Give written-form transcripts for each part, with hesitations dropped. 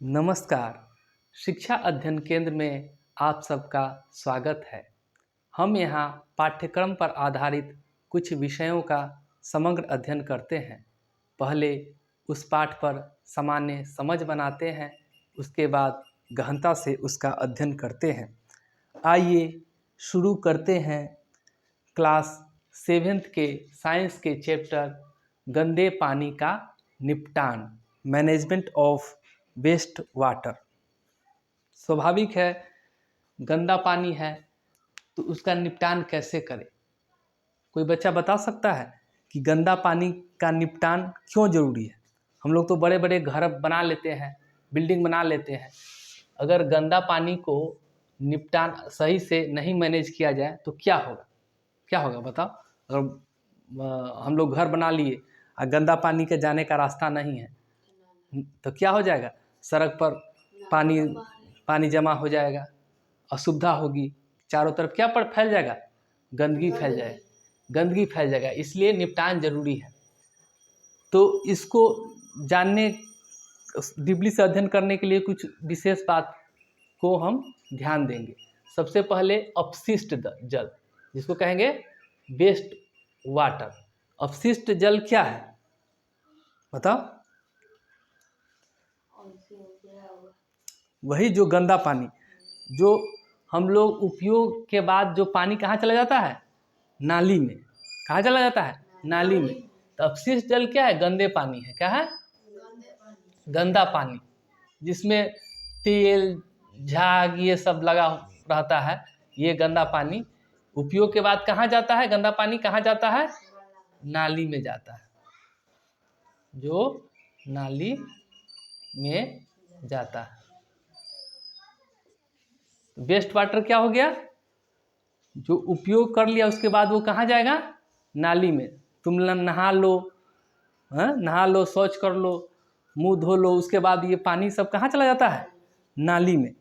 नमस्कार। शिक्षा अध्ययन केंद्र में आप सबका स्वागत है। हम यहाँ पाठ्यक्रम पर आधारित कुछ विषयों का समग्र अध्ययन करते हैं। पहले उस पाठ पर सामान्य समझ बनाते हैं, उसके बाद गहनता से उसका अध्ययन करते हैं। आइए शुरू करते हैं क्लास 7th के साइंस के चैप्टर गंदे पानी का निपटान, मैनेजमेंट ऑफ वेस्ट वाटर। स्वाभाविक है, गंदा पानी है तो उसका निपटान कैसे करें। कोई बच्चा बता सकता है कि गंदा पानी का निपटान क्यों ज़रूरी है। हम लोग तो बड़े बड़े घर बना लेते हैं, बिल्डिंग बना लेते हैं। अगर गंदा पानी को निपटान सही से नहीं मैनेज किया जाए तो क्या होगा बताओ। अगर हम लोग घर बना लिए और गंदा पानी के जाने का रास्ता नहीं है तो क्या हो जाएगा। सड़क पर पानी जमा हो जाएगा, असुविधा होगी, चारों तरफ क्या पर फैल जाएगा, गंदगी फैल जाएगा। इसलिए निपटान जरूरी है। तो इसको जानने, डीपली से अध्ययन करने के लिए कुछ विशेष बात को हम ध्यान देंगे। सबसे पहले अपशिष्ट जल, जिसको कहेंगे वेस्ट वाटर। अपशिष्ट जल क्या है बताओ। वही जो गंदा पानी, जो हम लोग उपयोग के बाद जो पानी कहाँ चला जाता है, नाली में। कहाँ चला जाता है, नाली में। तो अपशिष्ट जल क्या है, गंदे पानी है। क्या है, गंदा पानी, जिसमें तेल झाग ये सब लगा रहता है। ये गंदा पानी उपयोग के बाद कहाँ जाता है, गंदा पानी कहाँ जाता है, नाली में जाता है। जो नाली में जाता है। वेस्ट वाटर क्या हो गया, जो उपयोग कर लिया उसके बाद वो कहाँ जाएगा, नाली में। तुम नहा लो, शौच कर लो, मुंह धो लो, उसके बाद ये पानी सब कहाँ चला जाता है, नाली में।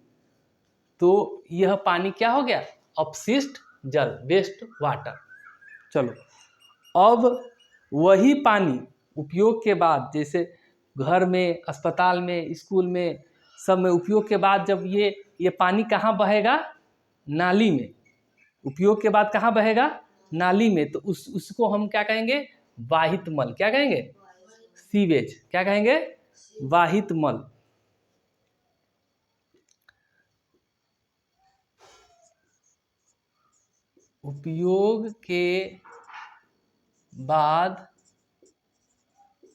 तो यह पानी क्या हो गया, अपशिष्ट जल, वेस्ट वाटर। चलो, अब वही पानी उपयोग के बाद, जैसे घर में, अस्पताल में, स्कूल में, सब में उपयोग के बाद जब ये पानी कहाँ बहेगा, नाली में। उपयोग के बाद कहाँ बहेगा, नाली में। तो उसको हम क्या कहेंगे, वाहित मल। क्या कहेंगे, सीवेज। क्या कहेंगे, वाहित मल। उपयोग के बाद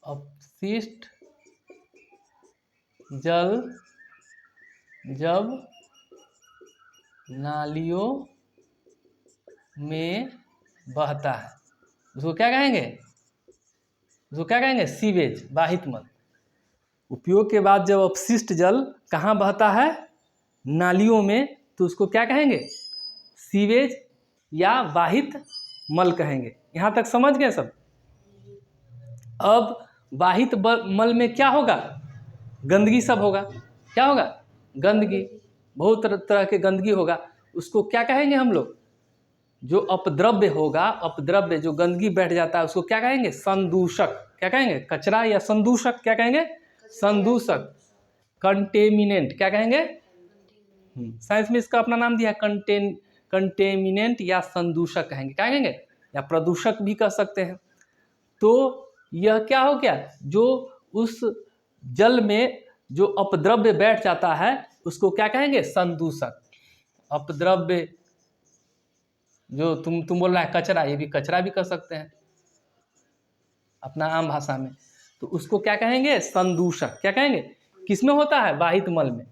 अपशिष्ट जल जब नालियों में बहता है, उसको क्या कहेंगे, सीवेज, वाहित मल। उपयोग के बाद जब अपशिष्ट जल कहाँ बहता है, नालियों में, तो उसको क्या कहेंगे, सीवेज या वाहित मल कहेंगे। यहाँ तक समझ गए सब। अब वाहित मल में क्या होगा, गंदगी सब होगा। क्या होगा, गंदगी, बहुत तरह के गंदगी होगा। उसको क्या कहेंगे हम लोग, जो अपद्रव्य होगा, अपद्रव्य जो गंदगी बैठ जाता है, उसको क्या कहेंगे, संदूषक। क्या कहेंगे, कचरा या संदूषक। क्या कहेंगे, संदूषक, कंटेमिनेंट। क्या कहेंगे, साइंस में इसका अपना नाम दिया है, कंटेमिनेंट या संदूषक कहेंगे। क्या कहेंगे, या प्रदूषक भी कह सकते हैं। तो यह क्या हो गया, जो उस जल में जो अपद्रव्य बैठ जाता है उसको क्या कहेंगे, संदूषक। अपद्रव्य जो तुम बोल रहा है कचरा, ये भी कचरा भी कह सकते हैं अपना आम भाषा में। तो उसको क्या कहेंगे, संदूषक। क्या कहेंगे, किसमें होता है, वाहित मल में।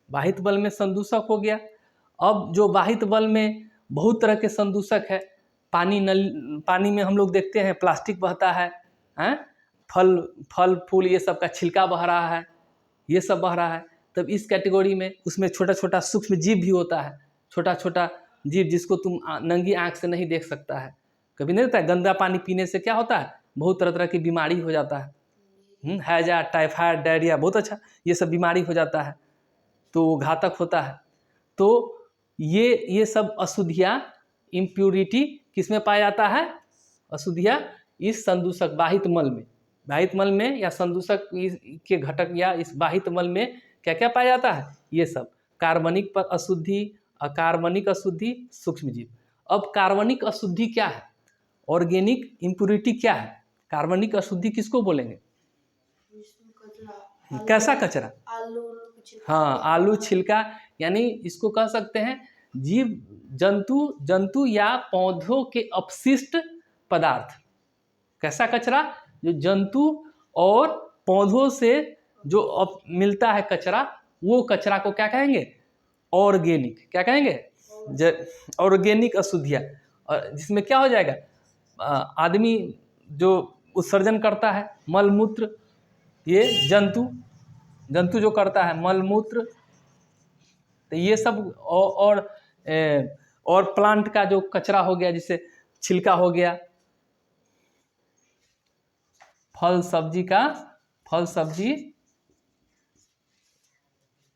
वाहित मल में संदूषक हो गया। अब जो वाहित मल में बहुत तरह के संदूषक है। पानी में हम लोग देखते हैं प्लास्टिक बहता है, फल फूल ये सब का छिलका बह रहा है, ये सब बह रहा है। तब इस कैटेगरी में उसमें छोटा छोटा सूक्ष्म जीव भी होता है, छोटा छोटा जीव जिसको तुम नंगी आंख से नहीं देख सकता है। कभी नहीं देखता है, गंदा पानी पीने से क्या होता है, बहुत तरह तरह की बीमारी हो जाता है। हैजा, टाइफाइड, डायरिया, बहुत अच्छा, ये सब बीमारी हो जाता है, तो वो घातक होता है। तो ये सब अशुद्धियाँ, इम्प्यूरिटी किसमें पाया जाता है, अशुद्धियाँ इस संदूषक वाहित मल में। वाहित मल में या संदूषक के घटक या इस वाहित मल में क्या क्या पाया जाता है? ये सब कार्बनिक अशुद्धि, अकार्बनिक अशुद्धि, सूक्ष्मजीव। अब कार्बनिक अशुद्धि क्या है, ऑर्गेनिक इम्प्योरिटी क्या है? कार्बनिक अशुद्धि किसको बोलेंगे? कैसा कचरा? हाँ, आलू छिलका, यानी इसको कह सकते हैं जीव जंतु या पौधों के अपशिष्ट पदार्थ। कैसा कचरा? जो जंतु और पौधों से जो मिलता है कचरा, वो कचरा को क्या कहेंगे? ऑर्गेनिक। क्या कहेंगे? ऑर्गेनिक अशुद्धियाँ। और जिसमें क्या हो जाएगा, आदमी जो उत्सर्जन करता है मल मूत्र, ये जंतु जो करता है मल मूत्र, तो ये सब और प्लांट का जो कचरा हो गया, जैसे छिलका हो गया, फल सब्जी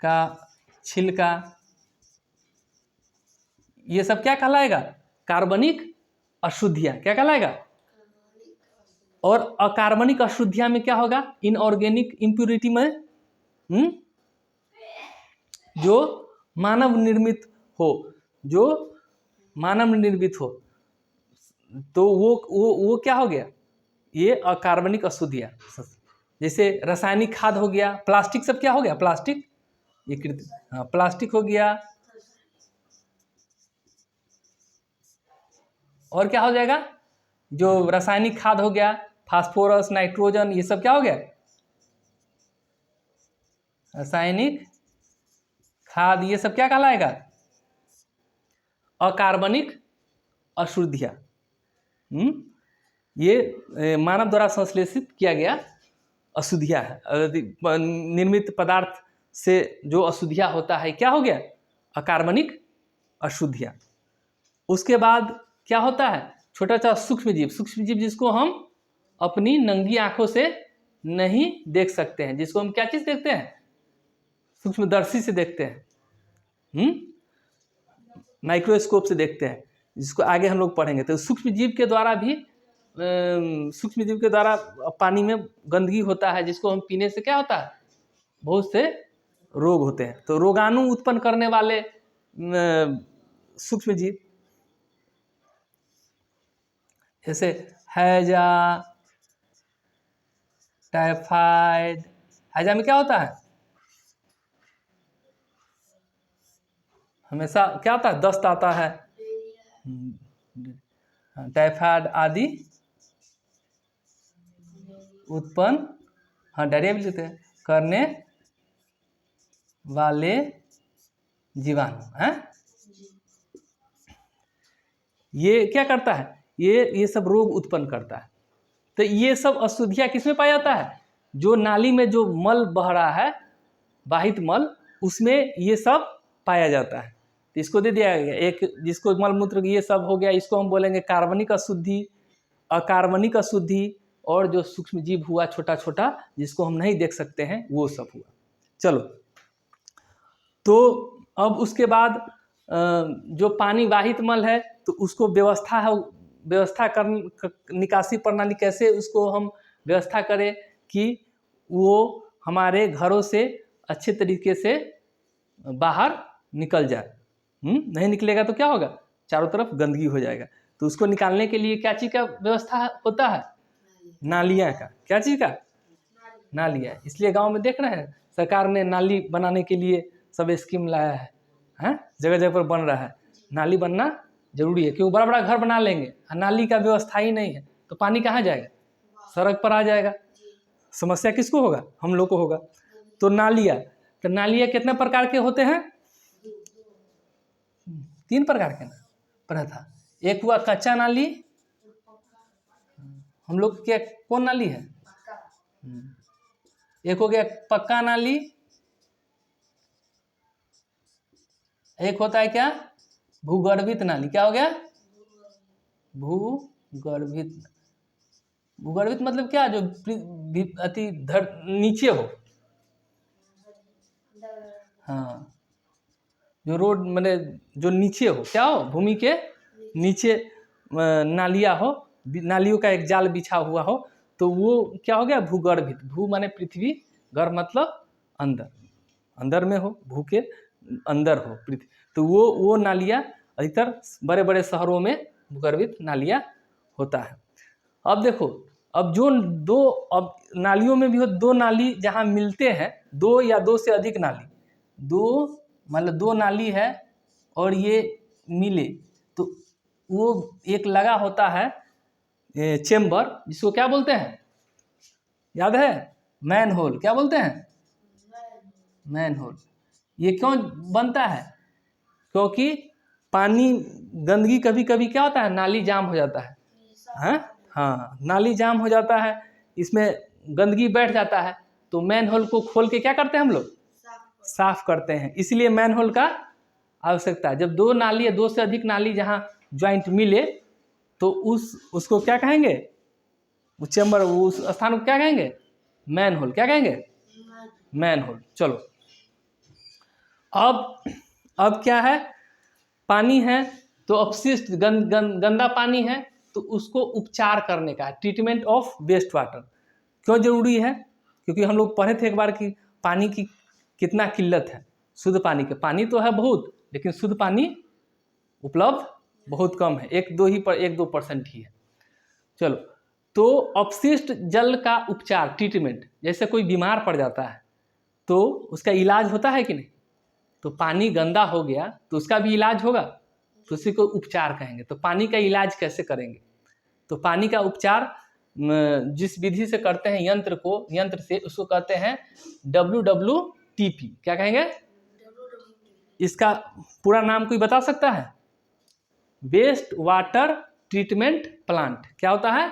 का छिलका, ये सब क्या कहलाएगा? कार्बनिक अशुद्धियाँ। क्या कहलाएगा? और अकार्बनिक अशुद्धियाँ में क्या होगा? इनऑर्गेनिक इम्प्योरिटी में जो मानव निर्मित हो, तो वो क्या हो गया? ये अकार्बनिक अशुद्धियाँ। जैसे रासायनिक खाद हो गया, प्लास्टिक सब क्या हो गया? प्लास्टिक, ये हाँ, प्लास्टिक हो गया। और क्या हो जाएगा? जो रासायनिक खाद हो गया, फास्फोरस, नाइट्रोजन, ये सब क्या हो गया? रासायनिक खाद, ये सब क्या कहलाएगा? अकार्बनिक अशुद्धियाँ। ये मानव द्वारा संश्लेषित किया गया अशुद्धियाँ है। निर्मित पदार्थ से जो अशुद्धियाँ होता है, क्या हो गया? अकार्बनिक अशुद्धियाँ। उसके बाद क्या होता है? छोटा सा सूक्ष्मजीव जिसको हम अपनी नंगी आंखों से नहीं देख सकते हैं, जिसको हम क्या चीज देखते हैं? सूक्ष्मदर्शी से देखते हैं, माइक्रोस्कोप से देखते हैं, जिसको आगे हम लोग पढ़ेंगे। तो सूक्ष्मजीव के द्वारा पानी में गंदगी होता है, जिसको हम पीने से क्या होता है? बहुत से रोग होते हैं। तो रोगाणु उत्पन्न करने वाले सूक्ष्मजीव, जैसे हैजा, टाइफाइड। हैजा में क्या होता है? हमेशा क्या आता है? दस्त आता है। टाइफाइड आदि उत्पन्न, हाँ, डायरिया भी लेते हैं, करने वाले जीवाणु हैं। ये क्या करता है? ये सब रोग उत्पन्न करता है। तो ये सब अशुद्धियाँ किसमें पाया जाता है? जो नाली में जो मल बह रहा है, बाहित मल, उसमें ये सब पाया जाता है। तो इसको दे दिया गया एक, जिसको मल मूत्र ये सब हो गया, इसको हम बोलेंगे कार्बनिक अशुद्धि, अकार्बनिक अशुद्धि, और जो सूक्ष्म जीव हुआ छोटा छोटा, जिसको हम नहीं देख सकते हैं, वो सब हुआ। चलो, तो अब उसके बाद जो पानी वाहित मल है, तो उसको व्यवस्था कर निकासी प्रणाली कैसे उसको हम व्यवस्था करें कि वो हमारे घरों से अच्छे तरीके से बाहर निकल जाए। नहीं निकलेगा तो क्या होगा? चारों तरफ गंदगी हो जाएगा। तो उसको निकालने के लिए क्या चीज़ का व्यवस्था होता है? नालियाँ का। क्या चीज़ का? नालियाँ। इसलिए गांव में देख रहे हैं सरकार ने नाली बनाने के लिए सब स्कीम लाया है, हैं? जगह जगह पर बन रहा है। नाली बनना जरूरी है, क्योंकि बड़ा बड़ा घर बना लेंगे, नाली का व्यवस्था ही नहीं है, तो पानी कहाँ जाएगा? सड़क पर आ जाएगा। समस्या किसको होगा? हम लोग को होगा। तो नालियाँ कितने प्रकार के होते हैं? 3 प्रकार के ना पढ़ा था। एक हुआ कच्चा नाली, हम लोग क्या कौन नाली है? एक हो गया पक्का नाली, एक होता है क्या? भूगर्भित नाली। क्या हो गया? भूगर्भित मतलब क्या? जो अति नीचे हो, हाँ, जो रोड मैंने जो नीचे हो, क्या हो? भूमि के नीचे नालियाँ हो, नालियों का एक जाल बिछा हुआ हो, तो वो क्या हो गया? भूगर्भित। भू माने पृथ्वी, गर्भ मतलब अंदर, अंदर में हो, भू के अंदर हो पृथ्वी, तो वो नालियाँ अधिकतर बड़े बड़े शहरों में भूगर्भित नालियाँ होता है। अब देखो, अब जो दो, अब नालियों में भी हो दो नाली जहाँ मिलते हैं, दो या दो से अधिक नाली, दो मतलब दो नाली है और ये मिले, तो वो एक लगा होता है चेम्बर, जिसको क्या बोलते हैं, याद है? Manhole. क्या बोलते हैं? Manhole. ये क्यों बनता है? क्योंकि पानी, गंदगी कभी कभी क्या होता है, नाली जाम हो जाता है, हैं? हाँ, नाली जाम हो जाता है, इसमें गंदगी बैठ जाता है, तो मैन होल को खोल के क्या करते हैं हम लोग, साफ करते हैं। इसलिए मैन होल का आवश्यकता है। जब दो नाली या दो से अधिक नाली जहाँ ज्वाइंट मिले, तो उसको क्या कहेंगे, उस चैम्बर, उस स्थान को क्या कहेंगे, मैन होल। क्या कहेंगे? Manhole. चलो, अब क्या है, पानी है तो अपशिष्ट गंदा पानी है, तो उसको उपचार करने का, ट्रीटमेंट ऑफ वेस्ट वाटर क्यों जरूरी है? क्योंकि हम लोग पढ़े थे एक बार कि पानी की कितना किल्लत है, शुद्ध पानी के, पानी तो है बहुत, लेकिन शुद्ध पानी उपलब्ध बहुत कम है, 1-2% ही है। चलो, तो अपशिष्ट जल का उपचार, ट्रीटमेंट, जैसे कोई बीमार पड़ जाता है तो उसका इलाज होता है कि नहीं? तो पानी गंदा हो गया तो उसका भी इलाज होगा, तो उसी को उपचार कहेंगे। तो पानी का इलाज कैसे करेंगे? तो पानी का उपचार जिस विधि से करते हैं, यंत्र से, उसको कहते हैं WWTP। क्या कहेंगे? इसका पूरा नाम कोई बता सकता है? Waste water treatment plant. क्या होता है?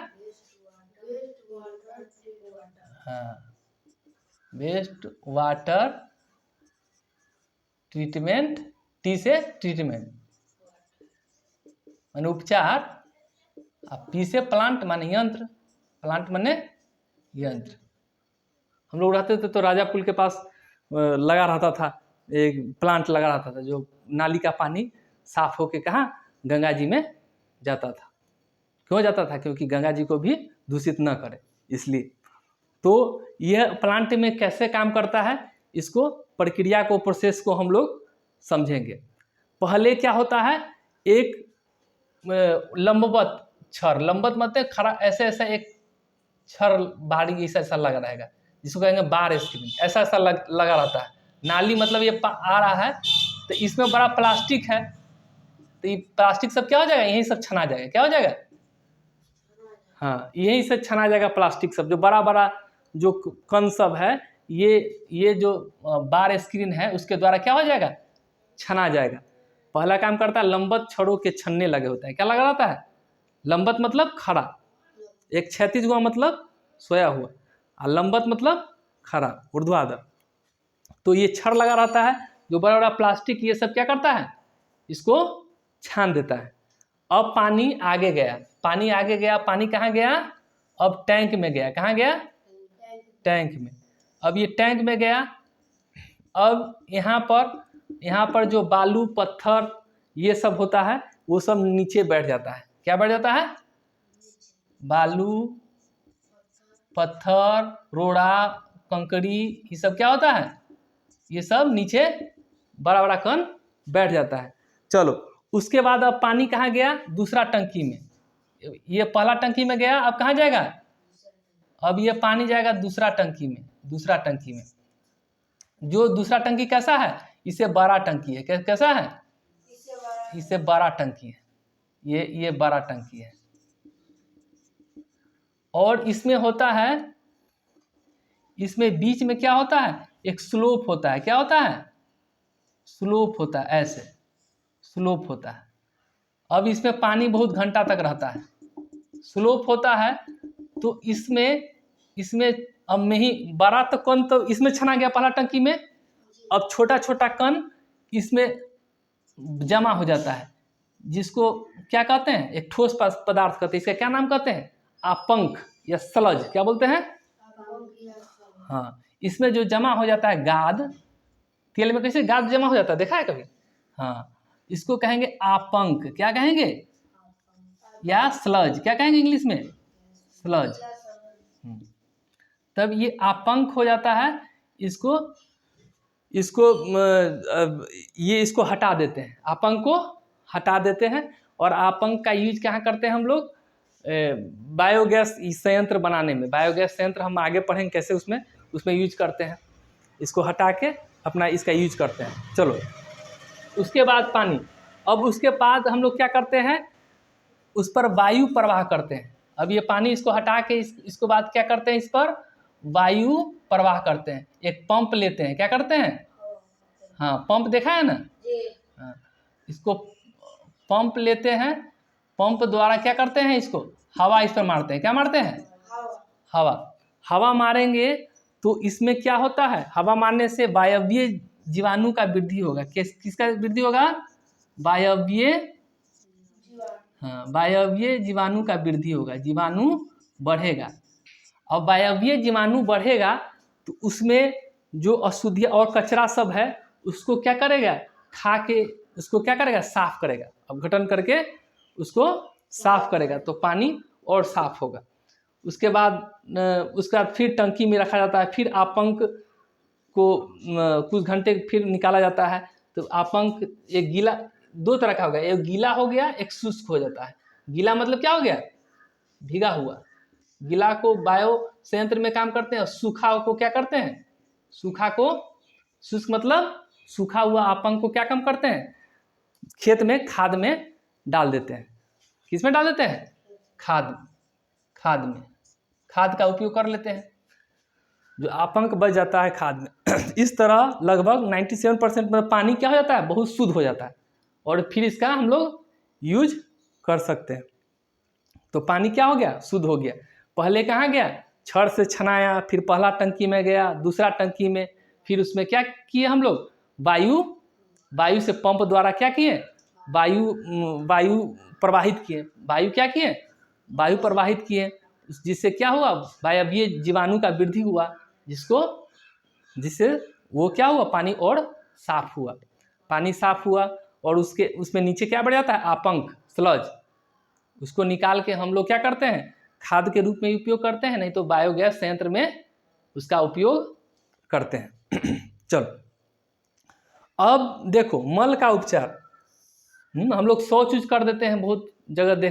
हाँ, वेस्ट वाटर ट्रीटमेंट, टी से ट्रीटमेंट माने उपचार, अब पी से प्लांट माने यंत्र, प्लांट माने यंत्र। हम लोग रहते थे तो राजा पुल के पास लगा रहता था, एक प्लांट लगा रहता था, जो नाली का पानी साफ होके कहाँ, गंगा जी में जाता था। क्यों जाता था? क्योंकि गंगा जी को भी दूषित न करे, इसलिए। तो यह प्लांट में कैसे काम करता है, इसको प्रक्रिया को, प्रोसेस को हम लोग समझेंगे। पहले क्या होता है, एक लंबवत छड़, लंबवत मतलब खड़ा, ऐसे ऐसा एक छड़ बाहरी ऐसा लगा रहेगा, जिसको कहेंगे बार स्क्रीन, ऐसा लगा रहता है। नाली मतलब ये आ रहा है, तो इसमें बड़ा प्लास्टिक है, तो ये प्लास्टिक सब क्या हो जाएगा, यही सब छना जाएगा। क्या हो जाएगा? हाँ, यही से छना जाएगा प्लास्टिक सब, जो बड़ा बड़ा जो कण सब है, ये जो बार स्क्रीन है, उसके द्वारा क्या हो जाएगा, छना जाएगा। पहला काम करता है, लंबवत छड़ों के छन्ने लगे होते हैं। क्या लगा रहता है? लंबवत मतलब खड़ा, एक क्षैतिज हुआ मतलब सोया हुआ, और लंबवत मतलब खड़ा, ऊर्ध्वाधर। तो ये छड़ लगा रहता है, जो बड़ा बड़ा प्लास्टिक ये सब क्या करता है, इसको छान देता है। अब पानी आगे गया, पानी कहाँ गया? अब टैंक में गया। कहाँ गया? टैंक में। अब ये टैंक में गया, अब यहाँ पर जो बालू पत्थर ये सब होता है, वो सब नीचे बैठ जाता है। क्या बैठ जाता है? बालू पत्थर, रोड़ा, कंकड़ी, ये सब क्या होता है, ये सब नीचे बड़ा बड़ा कण बैठ जाता है। चलो, उसके बाद अब पानी कहाँ गया? दूसरा टंकी में। ये पहला टंकी में गया, अब कहाँ जाएगा? अब ये पानी जाएगा दूसरा टंकी में। जो दूसरा टंकी कैसा है? इससे बड़ा टंकी है। कैसा है? इससे बड़ा टंकी है। ये बड़ा टंकी है। और इसमें होता है, इसमें बीच में क्या होता है, एक स्लोप होता है। क्या होता है? स्लोप होता है, ऐसे स्लोप होता है। अब इसमें पानी बहुत घंटा तक रहता है। स्लोप होता है, तो इसमें अब में ही बड़ा तो कण तो इसमें छना गया पहला टंकी में, अब छोटा छोटा कण इसमें जमा हो जाता है, जिसको क्या कहते हैं, एक ठोस पदार्थ कहते हैं। इसका क्या नाम कहते हैं? आपंक या स्लज। क्या बोलते हैं? हाँ, इसमें जो जमा हो जाता है गाद, तेल में कैसे गाद जमा हो जाता है, देखा है कभी? हाँ, इसको कहेंगे आपंक। क्या कहेंगे? या स्लज। क्या कहेंगे इंग्लिश में? स्लज। तब ये आपंक हो जाता है, इसको इसको ये इसको हटा देते हैं, आपंक को हटा देते हैं और आपंक का यूज कहाँ करते हैं हम लोग? बायोगैस संयंत्र बनाने में। बायोगैस संयंत्र हम आगे पढ़ेंगे कैसे उसमें यूज करते हैं। इसको हटा के अपना इसका यूज करते हैं। चलो, उसके बाद पानी। अब उसके बाद हम लोग क्या करते हैं? उस पर वायु प्रवाह करते हैं। अब ये पानी इसको हटा के इसको बाद क्या करते हैं? इस पर वायु प्रवाह करते हैं। एक पंप लेते हैं, क्या करते हैं? हाँ, पंप देखा है ना? हाँ, इसको पंप लेते हैं, पंप द्वारा क्या करते हैं? इसको हवा इस पर मारते हैं। क्या मारते हैं? हवा मारेंगे तो इसमें क्या होता है? हवा मारने से वायवीय जीवाणु का वृद्धि होगा। किसका वृद्धि होगा? वायवीय जीवाणु का वृद्धि होगा, जीवाणु बढ़ेगा। अब वायवीय जीवाणु बढ़ेगा तो उसमें जो अशुद्धि और कचरा सब है उसको क्या करेगा? खा के उसको क्या करेगा? साफ करेगा। अपघटन करके उसको साफ करेगा तो पानी और साफ होगा। उसके बाद फिर टंकी में रखा जाता है। फिर आपंक को कुछ घंटे फिर निकाला जाता है। तो आपंक एक गीला, दो तरह का हो गया, एक गीला हो गया, एक शुष्क हो जाता है। गीला मतलब क्या हो गया? भीगा हुआ। गीला को बायो संयंत्र में काम करते हैं। सूखा को क्या करते हैं? सूखा को, शुष्क मतलब सूखा हुआ आपंक को क्या काम करते हैं? खेत में, खाद में डाल देते हैं। किस में डाल देते हैं? खाद में, खाद का उपयोग कर लेते हैं, जो आपंक बच जाता है खाद में। इस तरह लगभग 97% में पानी क्या हो जाता है? बहुत शुद्ध हो जाता है और फिर इसका हम लोग यूज कर सकते हैं। तो पानी क्या हो गया? शुद्ध हो गया। पहले कहाँ गया? छड़ से छनाया, फिर पहला टंकी में गया, दूसरा टंकी में, फिर उसमें क्या किए हम लोग? वायु से पंप द्वारा क्या किए? वायु प्रवाहित किए। वायु प्रवाहित किए, जिससे क्या हुआ? वायवीय जीवाणु का वृद्धि हुआ, जिससे वो क्या हुआ? पानी और साफ हुआ। पानी साफ हुआ और उसमें नीचे क्या बढ़ जाता है? आपंक, स्लज। उसको निकाल के हम लोग क्या करते हैं? खाद के रूप में उपयोग करते हैं, नहीं तो बायोगैस संयंत्र में उसका उपयोग करते हैं। चलो, अब देखो मल का उपचार। हम लोग शौच यूज कर देते हैं बहुत जगह।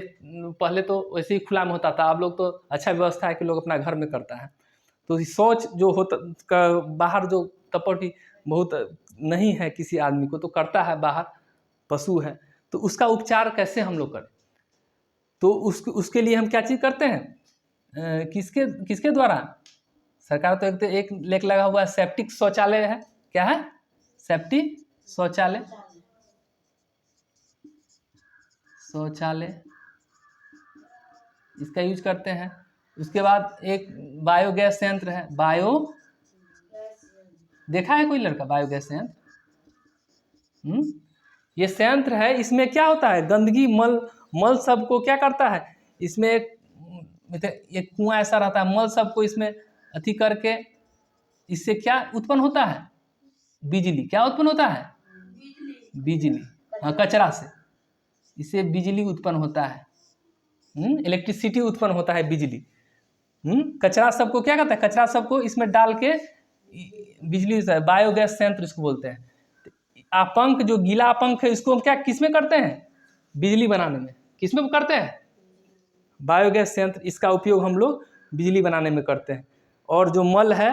पहले तो वैसे ही खुला में होता था, अब लोग तो अच्छा व्यवस्था है कि लोग अपना घर में करता है। तो शौच जो होता बाहर, जो तपटी बहुत नहीं है किसी आदमी को, तो करता है बाहर, पशु है, तो उसका उपचार कैसे हम लोग करें? तो उसके लिए हम क्या चीज़ करते हैं? किसके द्वारा? सरकार तो एक लेख लगा हुआ है, सेप्टिक शौचालय है। क्या है? सेप्टिक शौचालय। इसका यूज करते हैं। उसके बाद एक बायोगैस संयंत्र है। देखा है कोई लड़का बायोगैस संयंत्र? ये संयंत्र है। इसमें क्या होता है? गंदगी, मल सब को क्या करता है? इसमें एक कुआं ऐसा रहता है, मल सबको इसमें अति करके, इससे क्या उत्पन्न होता है? बिजली। क्या उत्पन्न होता है? बिजली। हाँ, कचरा से इससे बिजली उत्पन्न होता है। इलेक्ट्रिसिटी उत्पन्न होता है, बिजली। कचरा सबको क्या करता है? कचरा सबको इसमें डाल के बिजली, बायोगैस संयंत्र इसको बोलते हैं। आपंक, जो गीला आपंक है, इसको हम क्या किसमें करते हैं? बिजली बनाने में। किसमें करते हैं? बायोगैस संयंत्र। इसका उपयोग हम लोग बिजली बनाने में करते हैं। और जो मल है,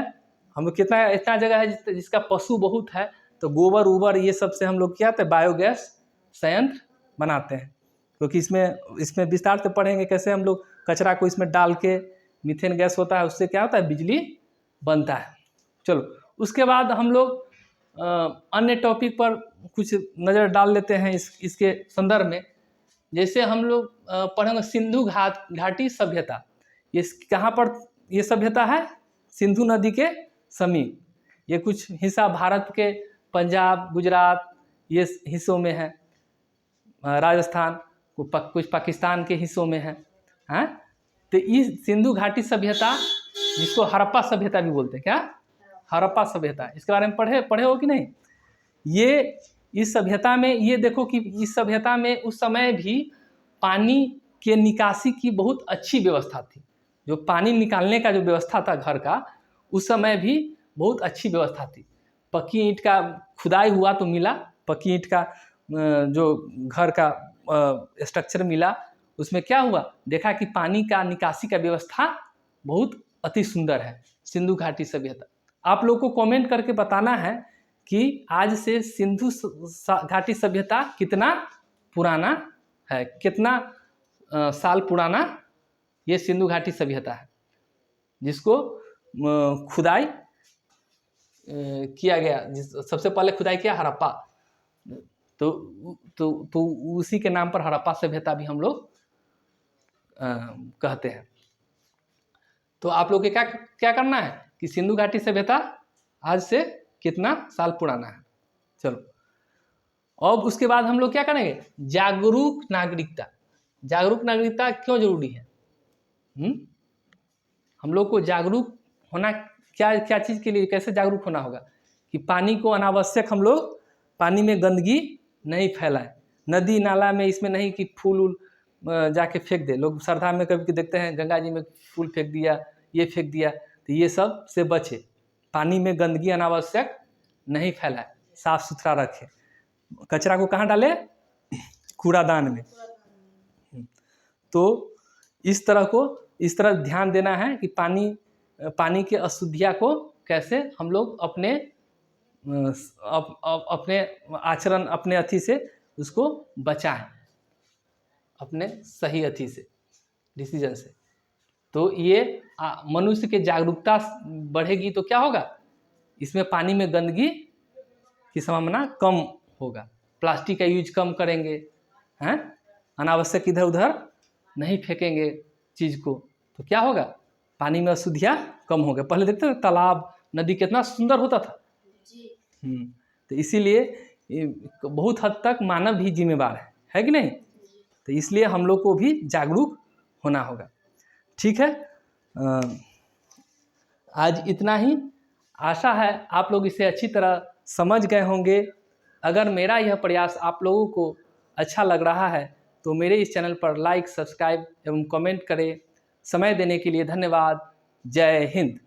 हम लोग इतना जगह है जिसका पशु बहुत है, तो गोबर उबर ये सब से हम लोग क्या करते हैं? बायोगैस संयंत्र बनाते हैं। क्योंकि इसमें विस्तार से पढ़ेंगे कैसे हम लोग कचरा को इसमें डाल के, मीथेन गैस होता है, उससे क्या होता है? बिजली बनता है। चलो, उसके बाद हम लोग अन्य टॉपिक पर कुछ नज़र डाल लेते हैं इसके संदर्भ में। जैसे हम लोग पढ़ेंगे सिंधु घाटी सभ्यता। ये कहाँ पर ये सभ्यता है? सिंधु नदी के समीप। ये कुछ हिस्सा भारत के पंजाब, गुजरात ये हिस्सों में है, राजस्थान, कुछ पाकिस्तान के हिस्सों में है। हाँ, तो इस सिंधु घाटी सभ्यता, जिसको हड़प्पा सभ्यता भी बोलते हैं। क्या? हड़प्पा सभ्यता। इसके बारे में पढ़े हो कि नहीं? ये इस सभ्यता में, ये देखो कि इस सभ्यता में उस समय भी पानी के निकासी की बहुत अच्छी व्यवस्था थी। जो पानी निकालने का जो व्यवस्था था घर का, उस समय भी बहुत अच्छी व्यवस्था थी। पक्की ईंट का खुदाई हुआ तो मिला, पक्की ईंट का जो घर का स्ट्रक्चर मिला, उसमें क्या हुआ, देखा कि पानी का निकासी का व्यवस्था बहुत अति सुंदर है। सिंधु घाटी सभ्यता, आप लोग को कमेंट करके बताना है कि आज से सिंधु घाटी सभ्यता कितना पुराना है, कितना साल पुराना ये सिंधु घाटी सभ्यता है, जिसको खुदाई किया गया, सबसे पहले खुदाई किया हड़प्पा, तो उसी के नाम पर हड़प्पा सभ्यता भी हम लोग कहते हैं। तो आप लोग के क्या क्या करना है कि सिंधु घाटी सभ्यता आज से कितना साल पुराना है। चलो, अब उसके बाद हम लोग क्या करेंगे, जागरूक नागरिकता। जागरूक नागरिकता क्यों जरूरी है? हम लोग को जागरूक होना क्या क्या चीज़ के लिए, कैसे जागरूक होना होगा कि पानी को अनावश्यक हम लोग पानी में गंदगी नहीं फैलाएं, नदी नाला में इसमें नहीं कि फूल उल जाके फेंक दे। लोग श्रद्धा में कभी देखते हैं गंगा जी में फूल फेंक दिया, ये फेंक दिया, तो ये सब से बचे। पानी में गंदगी अनावश्यक नहीं फैलाए, साफ सुथरा रखे। कचरा को कहाँ डाले? कूड़ादान में। तो इस तरह ध्यान देना है कि पानी के अशुद्धियाँ को कैसे हम लोग अपने आचरण, अपने अथी से उसको बचाएं, अपने सही अथी से, डिसीजन से। तो ये मनुष्य के जागरूकता बढ़ेगी तो क्या होगा, इसमें पानी में गंदगी की संभावना कम होगा। प्लास्टिक का यूज कम करेंगे, हैं, अनावश्यक इधर उधर नहीं फेंकेंगे चीज़ को, तो क्या होगा, पानी में अशुद्धियाँ कम हो गए। पहले देखते थे तालाब नदी कितना सुंदर होता था जी। तो इसीलिए बहुत हद तक मानव भी जिम्मेवार है कि नहीं? तो इसलिए हम लोग को भी जागरूक होना होगा। ठीक है, आज इतना ही। आशा है आप लोग इसे अच्छी तरह समझ गए होंगे। अगर मेरा यह प्रयास आप लोगों को अच्छा लग रहा है तो मेरे इस चैनल पर लाइक, सब्सक्राइब एवं कमेंट करें। समय देने के लिए धन्यवाद। जय हिंद।